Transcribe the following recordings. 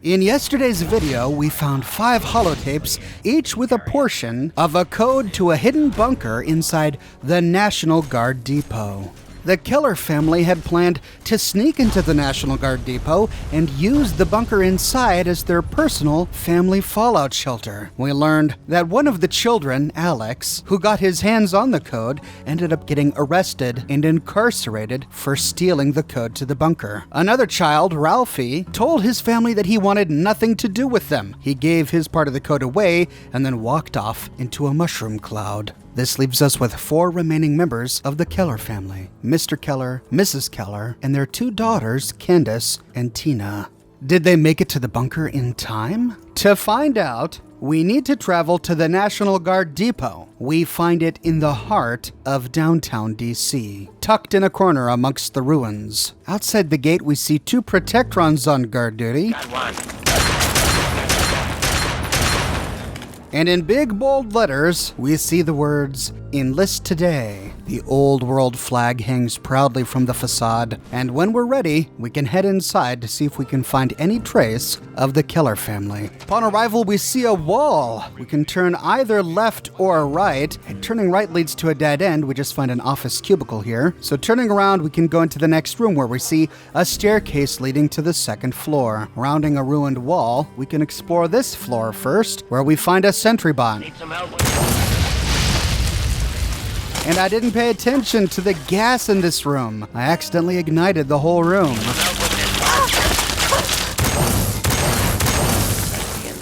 In yesterday's video, we found 5 holotapes, each with a portion of a code to a hidden bunker inside the National Guard depot. The Keller family had planned to sneak into the National Guard depot and use the bunker inside as their personal family fallout shelter. We learned that one of the children, Alex, who got his hands on the code, ended up getting arrested and incarcerated for stealing the code to the bunker. Another child, Ralphie, told his family that he wanted nothing to do with them. He gave his part of the code away and then walked off into a mushroom cloud. This leaves us with 4 remaining members of the Keller family: Mr. Keller, Mrs. Keller, and their 2 daughters, Candace and Tina. Did they make it to the bunker in time? To find out, we need to travel to the National Guard depot. We find it in the heart of downtown DC, tucked in a corner amongst the ruins. Outside the gate, we see 2 Protectrons on guard duty. Got one. And in big, bold letters, we see the words, "Enlist today." The old world flag hangs proudly from the facade, and when we're ready, we can head inside to see if we can find any trace of the Keller family. Upon arrival, we see a wall. We can turn either left or right, and turning right leads to a dead end. We just find an office cubicle here. So turning around, we can go into the next room where we see a staircase leading to the 2nd floor. Rounding a ruined wall, we can explore this floor first, where we find a sentry bot. Need some help. And I didn't pay attention to the gas in this room. I accidentally ignited the whole room.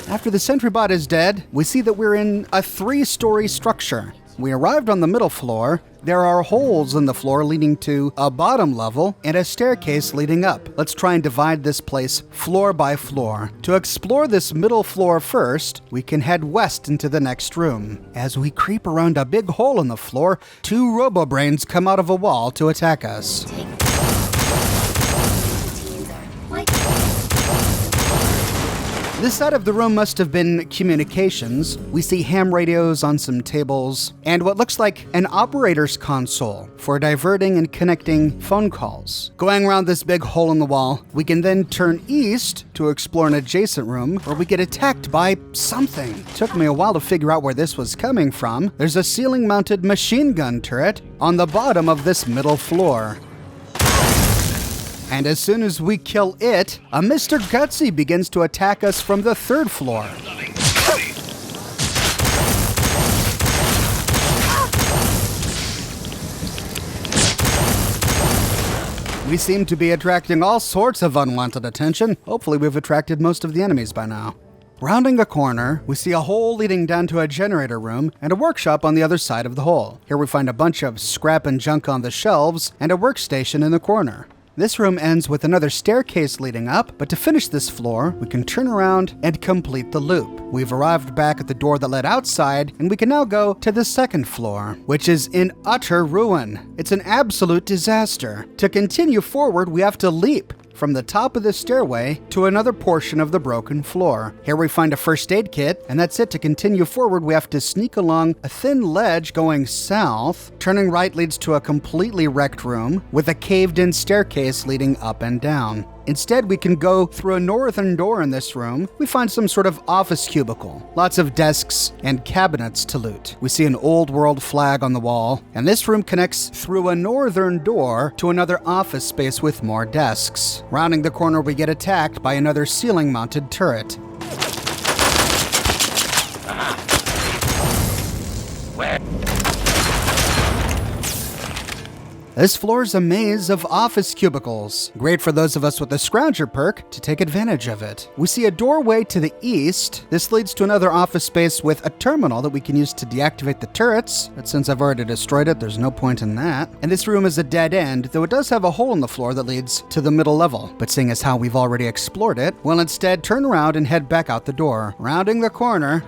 After the sentry bot is dead, we see that we're in a 3-story structure. We arrived on the middle floor. There are holes in the floor leading to a bottom level and a staircase leading up. Let's try and divide this place floor by floor. To explore this middle floor first, we can head west into the next room. As we creep around a big hole in the floor, 2 robo-brains come out of a wall to attack us. This side of the room must have been communications. We see ham radios on some tables and what looks like an operator's console for diverting and connecting phone calls. Going around this big hole in the wall, we can then turn east to explore an adjacent room where we get attacked by something. It took me a while to figure out where this was coming from. There's a ceiling-mounted machine gun turret on the bottom of this middle floor. And as soon as we kill it, a Mr. Gutsy begins to attack us from the 3rd floor. We seem to be attracting all sorts of unwanted attention. Hopefully we've attracted most of the enemies by now. Rounding a corner, we see a hole leading down to a generator room and a workshop on the other side of the hole. Here we find a bunch of scrap and junk on the shelves and a workstation in the corner. This room ends with another staircase leading up, but to finish this floor, we can turn around and complete the loop. We've arrived back at the door that led outside, and we can now go to the 2nd floor, which is in utter ruin. It's an absolute disaster. To continue forward, we have to leap from the top of the stairway to another portion of the broken floor. Here we find a first aid kit, and that's it. To continue forward, we have to sneak along a thin ledge going south. Turning right leads to a completely wrecked room with a caved-in staircase leading up and down. Instead, we can go through a northern door in this room. We find some sort of office cubicle, lots of desks and cabinets to loot. We see an old world flag on the wall, and this room connects through a northern door to another office space with more desks. Rounding the corner, we get attacked by another ceiling-mounted turret. Where? This floor is a maze of office cubicles. Great for those of us with the Scrounger perk to take advantage of it. We see a doorway to the east. This leads to another office space with a terminal that we can use to deactivate the turrets. But since I've already destroyed it, there's no point in that. And this room is a dead end, though it does have a hole in the floor that leads to the middle level. But seeing as how we've already explored it, we'll instead turn around and head back out the door. Rounding the corner,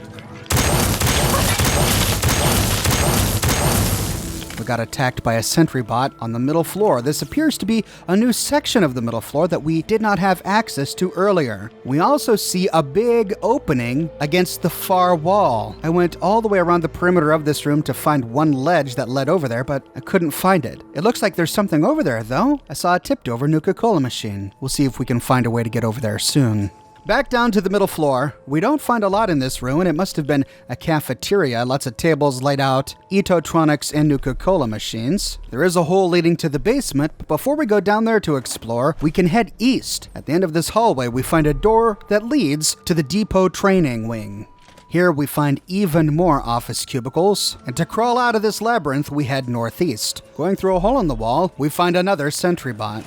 we got attacked by a sentry bot on the middle floor. This appears to be a new section of the middle floor that we did not have access to earlier. We also see a big opening against the far wall. I went all the way around the perimeter of this room to find one ledge that led over there, but I couldn't find it. It looks like there's something over there, though. I saw a tipped over Nuka-Cola machine. We'll see if we can find a way to get over there soon. Back down to the middle floor. We don't find a lot in this room, and it must have been a cafeteria. Lots of tables laid out, Itotronics and Nuka-Cola machines. There is a hole leading to the basement, but before we go down there to explore, we can head east. At the end of this hallway, we find a door that leads to the depot training wing. Here we find even more office cubicles, and to crawl out of this labyrinth, we head northeast. Going through a hole in the wall, we find another sentry bot.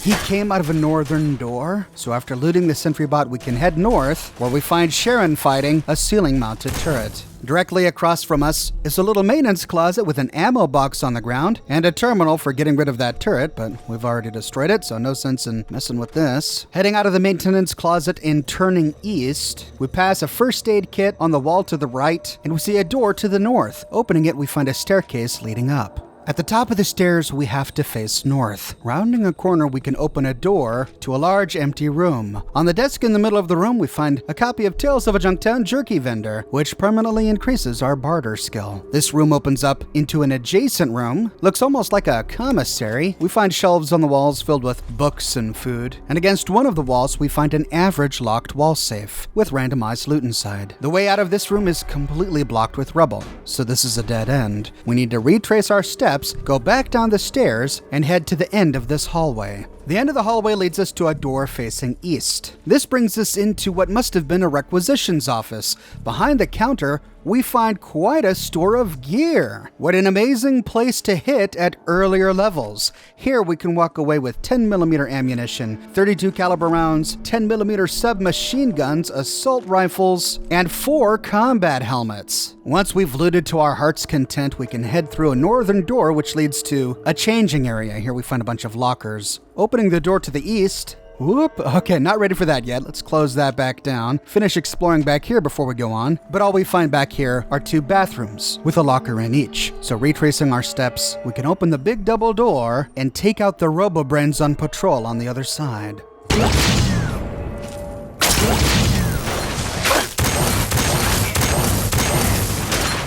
He came out of a northern door, so after looting the sentry bot, we can head north, where we find Sharon fighting a ceiling-mounted turret. Directly across from us is a little maintenance closet with an ammo box on the ground and a terminal for getting rid of that turret, but we've already destroyed it, so no sense in messing with this. Heading out of the maintenance closet and turning east, we pass a first aid kit on the wall to the right, and we see a door to the north. Opening it, we find a staircase leading up. At the top of the stairs, we have to face north. Rounding a corner, we can open a door to a large empty room. On the desk in the middle of the room, we find a copy of Tales of a Junktown jerky vendor, which permanently increases our barter skill. This room opens up into an adjacent room. Looks almost like a commissary. We find shelves on the walls filled with books and food. And against one of the walls, we find an average locked wall safe with randomized loot inside. The way out of this room is completely blocked with rubble, so this is a dead end. We need to retrace our steps, go back down the stairs, and head to the end of this hallway. The end of the hallway leads us to a door facing east. This brings us into what must have been a requisitions office. Behind the counter, we find quite a store of gear. What an amazing place to hit at earlier levels. Here we can walk away with 10mm ammunition, 32 caliber rounds, 10mm submachine guns, assault rifles, and 4 combat helmets. Once we've looted to our heart's content, we can head through a northern door which leads to a changing area. Here we find a bunch of lockers. Opening the door to the east, okay, not ready for that yet. Let's close that back down. Finish exploring back here before we go on. But all we find back here are 2 bathrooms with a locker in each. So retracing our steps, we can open the big double door and take out the Robo-Brains on patrol on the other side.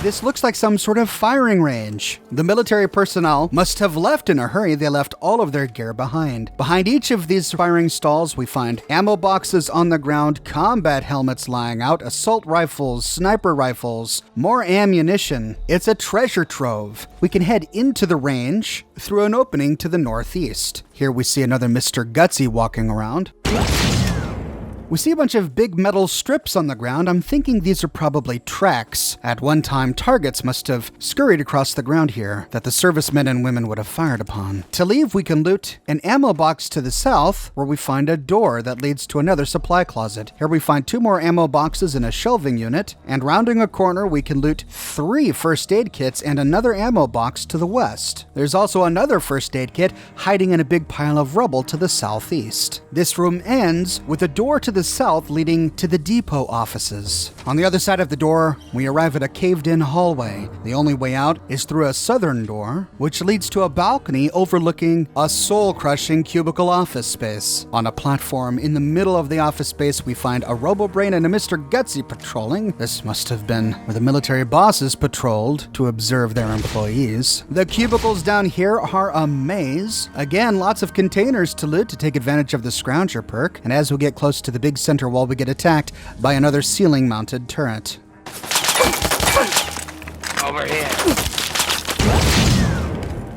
This looks like some sort of firing range. The military personnel must have left in a hurry. They left all of their gear behind. Behind each of these firing stalls, we find ammo boxes on the ground, combat helmets lying out, assault rifles, sniper rifles, more ammunition. It's a treasure trove. We can head into the range through an opening to the northeast. Here we see another Mr. Gutsy walking around. We see a bunch of big metal strips on the ground. I'm thinking these are probably tracks. At one time, targets must have scurried across the ground here that the servicemen and women would have fired upon. To leave, we can loot an ammo box to the south, where we find a door that leads to another supply closet. Here we find 2 more ammo boxes in a shelving unit, and rounding a corner, we can loot 3 first aid kits and another ammo box to the west. There's also another first aid kit hiding in a big pile of rubble to the southeast. This room ends with a door to the south leading to the depot offices. On the other side of the door, we arrive at a caved-in hallway. The only way out is through a southern door, which leads to a balcony overlooking a soul-crushing cubicle office space. On a platform in the middle of the office space, we find a Robo-Brain and a Mr. Gutsy patrolling. This must have been where the military bosses patrolled to observe their employees. The cubicles down here are a maze. Again, lots of containers to loot to take advantage of the Scrounger perk, and as we get close to the big center wall, we get attacked by another ceiling-mounted turret. Over here.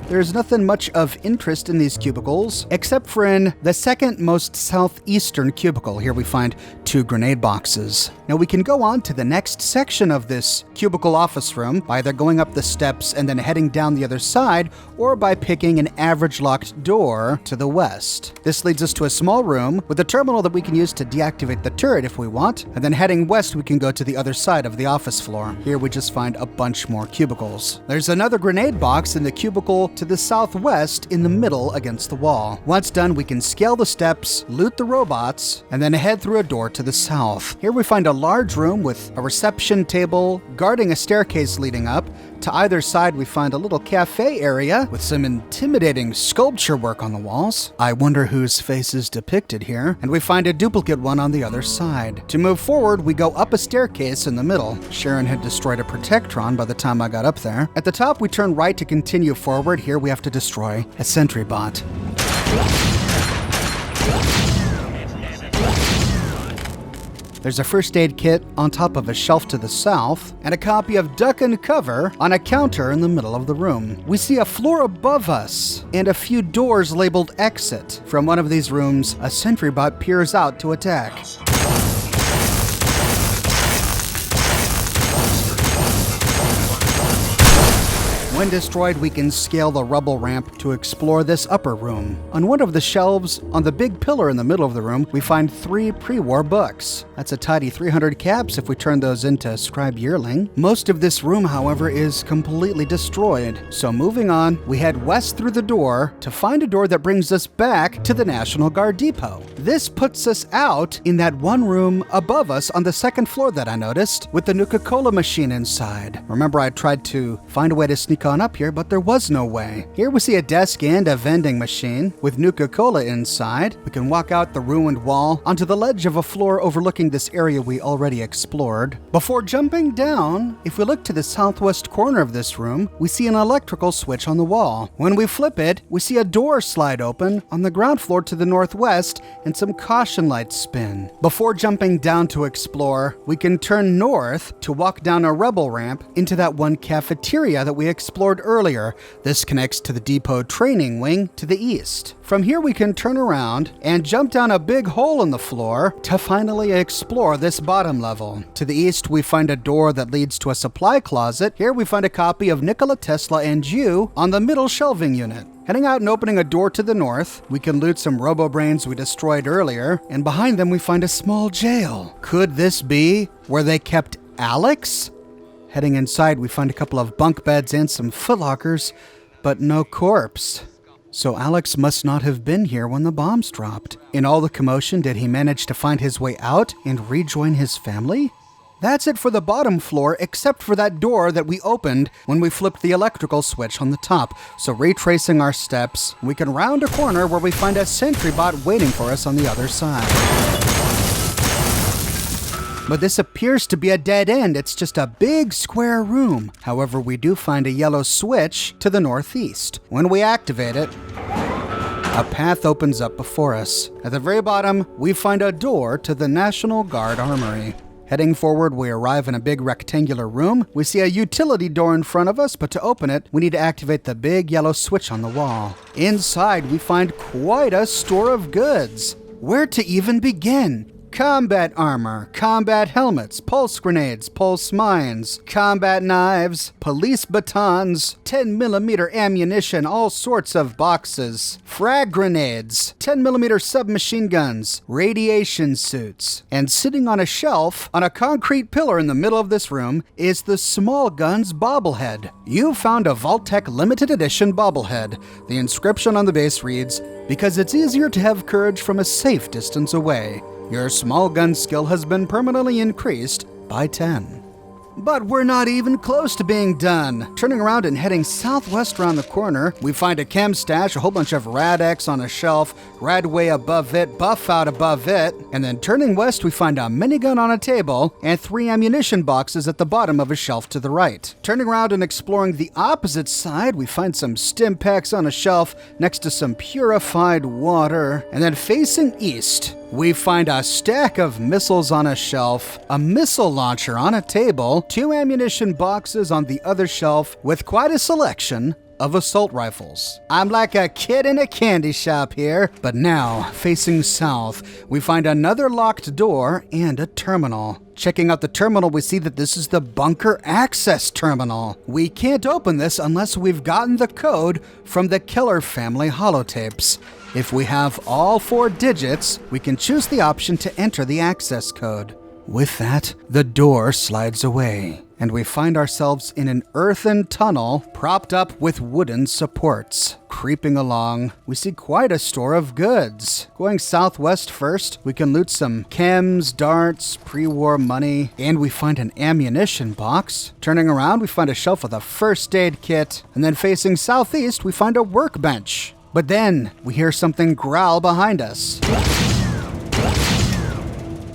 There's nothing much of interest in these cubicles, except for in the second most southeastern cubicle. Here we find 2 grenade boxes. Now we can go on to the next section of this cubicle office room by either going up the steps and then heading down the other side, or by picking an average locked door to the west. This leads us to a small room with a terminal that we can use to deactivate the turret if we want, and then heading west we can go to the other side of the office floor. Here we just find a bunch more cubicles. There's another grenade box in the cubicle to the southwest in the middle against the wall. Once done, we can scale the steps, loot the robots, and then head through a door to the south. Here we find a large room with a reception table guarding a staircase leading up. To either side, we find a little cafe area with some intimidating sculpture work on the walls. I wonder whose face is depicted here. And we find a duplicate one on the other side. To move forward, we go up a staircase in the middle. Sharon had destroyed a Protectron by the time I got up there. At the top, we turn right to continue forward. Here we have to destroy a sentry bot. There's a first aid kit on top of a shelf to the south, and a copy of Duck and Cover on a counter in the middle of the room. We see a floor above us, and a few doors labeled Exit. From one of these rooms, a sentry bot peers out to attack. When destroyed, we can scale the rubble ramp to explore this upper room. On one of the shelves, on the big pillar in the middle of the room, we find 3 pre-war books. That's a tidy 300 caps if we turn those into Scribe Yearling. Most of this room, however, is completely destroyed. So moving on, we head west through the door to find a door that brings us back to the National Guard Depot. This puts us out in that one room above us on the second floor that I noticed, with the Nuka-Cola machine inside. Remember, I tried to find a way to sneak on up here, but there was no way. Here we see a desk and a vending machine with Nuka-Cola inside. We can walk out the ruined wall onto the ledge of a floor overlooking this area we already explored. Before jumping down, if we look to the southwest corner of this room, we see an electrical switch on the wall. When we flip it, we see a door slide open on the ground floor to the northwest and some caution lights spin. Before jumping down to explore, we can turn north to walk down a rebel ramp into that one cafeteria that we explored earlier. This connects to the depot training wing to the east. From here we can turn around and jump down a big hole in the floor to finally explore this bottom level. To the east we find a door that leads to a supply closet. Here we find a copy of Nikola Tesla and You on the middle shelving unit. Heading out and opening a door to the north, we can loot some robo-brains we destroyed earlier, and behind them we find a small jail. Could this be where they kept Alex? Heading inside, we find a couple of bunk beds and some footlockers, but no corpse. So Alex must not have been here when the bombs dropped. In all the commotion, did he manage to find his way out and rejoin his family? That's it for the bottom floor, except for that door that we opened when we flipped the electrical switch on the top. So retracing our steps, we can round a corner where we find a sentry bot waiting for us on the other side. But this appears to be a dead end. It's just a big square room. However, we do find a yellow switch to the northeast. When we activate it, a path opens up before us. At the very bottom, we find a door to the National Guard Armory. Heading forward, we arrive in a big rectangular room. We see a utility door in front of us, but to open it, we need to activate the big yellow switch on the wall. Inside, we find quite a store of goods. Where to even begin? Combat armor, combat helmets, pulse grenades, pulse mines, combat knives, police batons, 10mm ammunition, all sorts of boxes, frag grenades, 10mm submachine guns, radiation suits. And sitting on a shelf, on a concrete pillar in the middle of this room, is the Small Guns bobblehead. You found a Vault-Tec limited edition bobblehead. The inscription on the base reads, "Because it's easier to have courage from a safe distance away. Your small gun skill has been permanently increased by 10. But we're not even close to being done. Turning around and heading southwest around the corner, we find a chem stash, a whole bunch of Rad-X on a shelf, Radway above it, Buff out above it, and then turning west we find a minigun on a table and 3 ammunition boxes at the bottom of a shelf to the right. Turning around and exploring the opposite side, we find some stim packs on a shelf next to some purified water, and then facing east, we find a stack of missiles on a shelf, a missile launcher on a table, 2 ammunition boxes on the other shelf, with quite a selection of assault rifles. I'm like a kid in a candy shop here. But now, facing south, we find another locked door and a terminal. Checking out the terminal, we see that this is the bunker access terminal. We can't open this unless we've gotten the code from the Keller family holotapes. If we have all 4 digits, we can choose the option to enter the access code. With that, the door slides away, and we find ourselves in an earthen tunnel propped up with wooden supports. Creeping along, we see quite a store of goods. Going southwest first, we can loot some chems, darts, pre-war money, and we find an ammunition box. Turning around, we find a shelf with a first aid kit, and then facing southeast, we find a workbench. But then, we hear something growl behind us.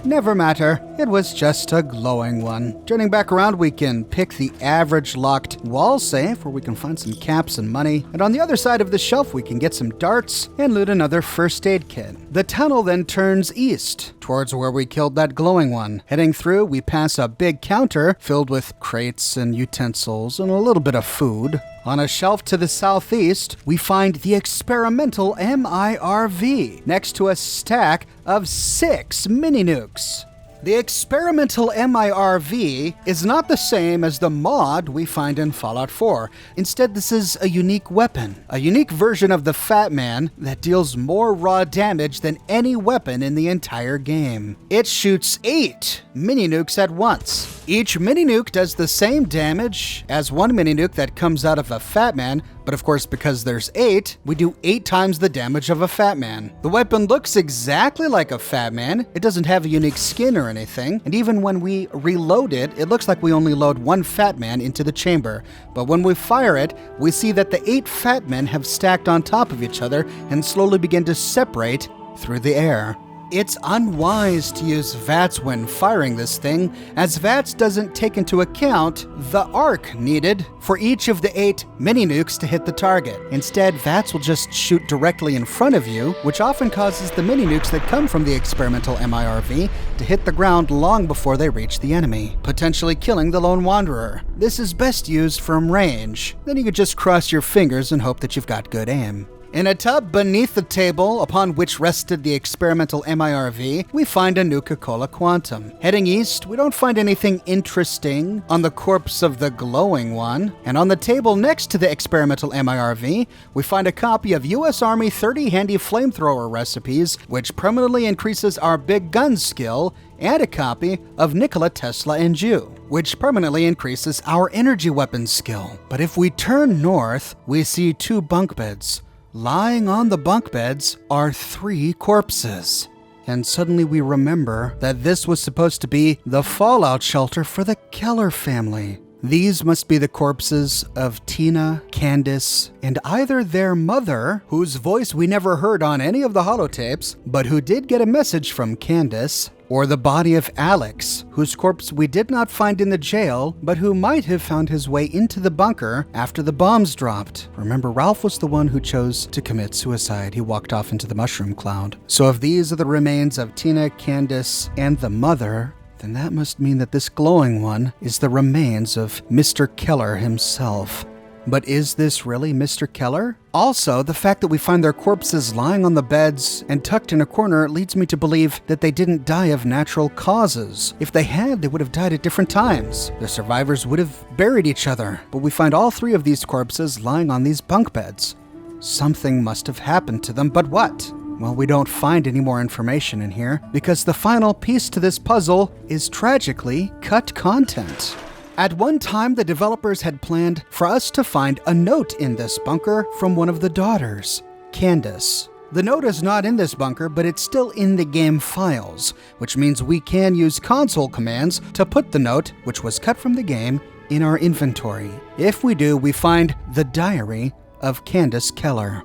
Never matter, it was just a glowing one. Turning back around, we can pick the average locked wall safe where we can find some caps and money. And on the other side of the shelf, we can get some darts and loot another first aid kit. The tunnel then turns east towards where we killed that glowing one. Heading through, we pass a big counter filled with crates and utensils and a little bit of food. On a shelf to the southeast, we find the experimental MIRV next to a stack of 6 mini-nukes. The experimental MIRV is not the same as the mod we find in Fallout 4. Instead, this is a unique weapon, a unique version of the Fat Man that deals more raw damage than any weapon in the entire game. It shoots 8 mini-nukes at once. Each mini-nuke does the same damage as one mini-nuke that comes out of a Fat Man, but of course, because there's 8, we do 8 times the damage of a Fat Man. The weapon looks exactly like a Fat Man. It doesn't have a unique skin or anything, and even when we reload it, it looks like we only load one Fat Man into the chamber. But when we fire it, we see that the 8 Fat Men have stacked on top of each other and slowly begin to separate through the air. It's unwise to use VATS when firing this thing, as VATS doesn't take into account the arc needed for each of the 8 mini-nukes to hit the target. Instead, VATS will just shoot directly in front of you, which often causes the mini-nukes that come from the experimental MIRV to hit the ground long before they reach the enemy, potentially killing the lone wanderer. This is best used from range. Then you could just cross your fingers and hope that you've got good aim. In a tub beneath the table upon which rested the experimental MIRV, we find a Nuka-Cola Quantum. Heading east, we don't find anything interesting on the corpse of the glowing one, and on the table next to the experimental MIRV, we find a copy of U.S. Army 30 handy flamethrower recipes, which permanently increases our big gun skill, and a copy of Nikola Tesla and Jew, which permanently increases our energy weapons skill. But if we turn north, we see 2 bunk beds. Lying on the bunk beds are 3 corpses. And suddenly we remember that this was supposed to be the fallout shelter for the Keller family. These must be the corpses of Tina, Candace, and either their mother, whose voice we never heard on any of the holotapes, but who did get a message from Candace, or the body of Alex, whose corpse we did not find in the jail, but who might have found his way into the bunker after the bombs dropped. Remember, Ralph was the one who chose to commit suicide. He walked off into the mushroom cloud. So if these are the remains of Tina, Candace, and the mother, then that must mean that this glowing one is the remains of Mr. Keller himself. But is this really Mr. Keller? Also, the fact that we find their corpses lying on the beds and tucked in a corner leads me to believe that they didn't die of natural causes. If they had, they would have died at different times. The survivors would have buried each other, but we find all 3 of these corpses lying on these bunk beds. Something must have happened to them, but what? Well, we don't find any more information in here because the final piece to this puzzle is tragically cut content. At one time, the developers had planned for us to find a note in this bunker from one of the daughters, Candace. The note is not in this bunker, but it's still in the game files, which means we can use console commands to put the note, which was cut from the game, in our inventory. If we do, we find the diary of Candace Keller.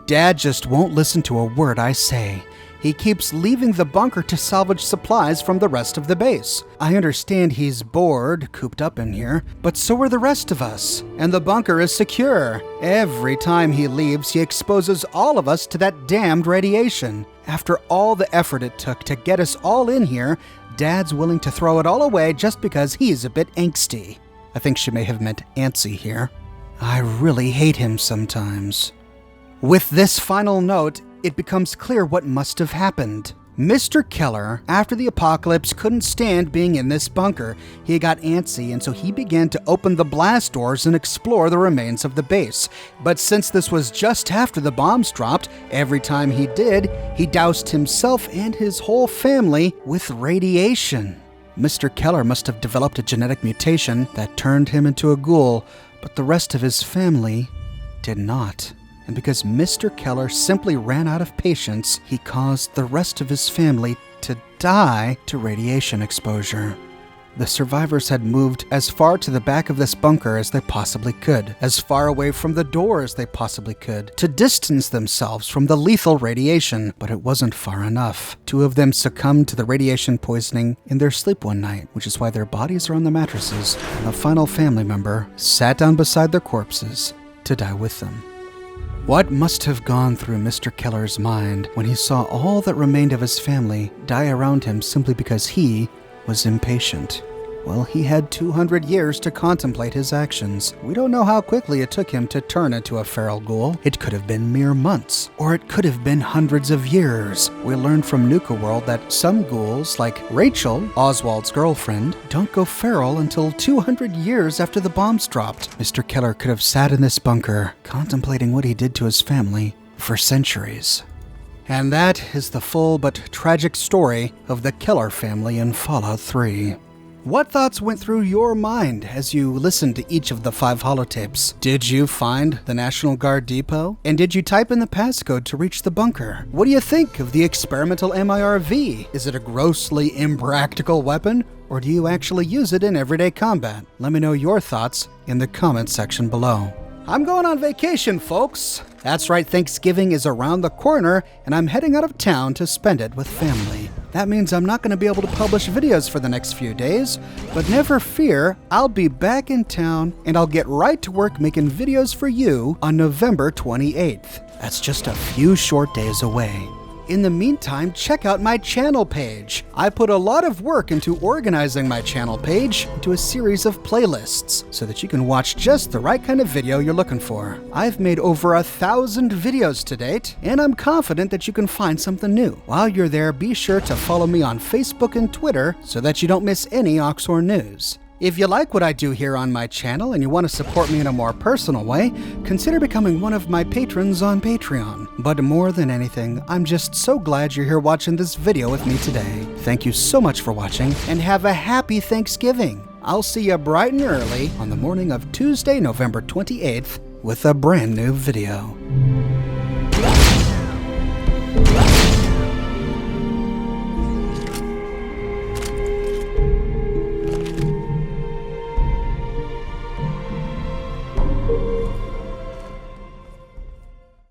Dad just won't listen to a word I say. He keeps leaving the bunker to salvage supplies from the rest of the base. I understand he's bored, cooped up in here, but so are the rest of us. And the bunker is secure. Every time he leaves, he exposes all of us to that damned radiation. After all the effort it took to get us all in here, Dad's willing to throw it all away just because he's a bit angsty. I think she may have meant antsy here. I really hate him sometimes. With this final note, it becomes clear what must have happened. Mr. Keller, after the apocalypse, couldn't stand being in this bunker. He got antsy, and so he began to open the blast doors and explore the remains of the base. But since this was just after the bombs dropped, every time he did, he doused himself and his whole family with radiation. Mr. Keller must have developed a genetic mutation that turned him into a ghoul, but the rest of his family did not. And because Mr. Keller simply ran out of patience, he caused the rest of his family to die to radiation exposure. The survivors had moved as far to the back of this bunker as they possibly could, as far away from the door as they possibly could, to distance themselves from the lethal radiation, but it wasn't far enough. 2 of them succumbed to the radiation poisoning in their sleep one night, which is why their bodies are on the mattresses, and the final family member sat down beside their corpses to die with them. What must have gone through Mr. Keller's mind when he saw all that remained of his family die around him simply because he was impatient? Well, he had 200 years to contemplate his actions. We don't know how quickly it took him to turn into a feral ghoul. It could have been mere months, or it could have been hundreds of years. We learned from Nuka World that some ghouls, like Rachel, Oswald's girlfriend, don't go feral until 200 years after the bombs dropped. Mr. Keller could have sat in this bunker, contemplating what he did to his family for centuries. And that is the full but tragic story of the Keller family in Fallout 3. What thoughts went through your mind as you listened to each of the 5 holotapes? Did you find the National Guard depot? And did you type in the passcode to reach the bunker? What do you think of the experimental MIRV? Is it a grossly impractical weapon, or do you actually use it in everyday combat? Let me know your thoughts in the comments section below. I'm going on vacation, folks. That's right, Thanksgiving is around the corner, and I'm heading out of town to spend it with family. That means I'm not going to be able to publish videos for the next few days, but never fear, I'll be back in town, and I'll get right to work making videos for you on November 28th. That's just a few short days away. In the meantime, check out my channel page. I put a lot of work into organizing my channel page into a series of playlists so that you can watch just the right kind of video you're looking for. I've made over 1,000 videos to date, and I'm confident that you can find something new. While you're there, be sure to follow me on Facebook and Twitter so that you don't miss any Oxhorn news. If you like what I do here on my channel and you want to support me in a more personal way, consider becoming one of my patrons on Patreon. But more than anything, I'm just so glad you're here watching this video with me today. Thank you so much for watching, and have a happy Thanksgiving. I'll see you bright and early on the morning of Tuesday, November 28th with a brand new video.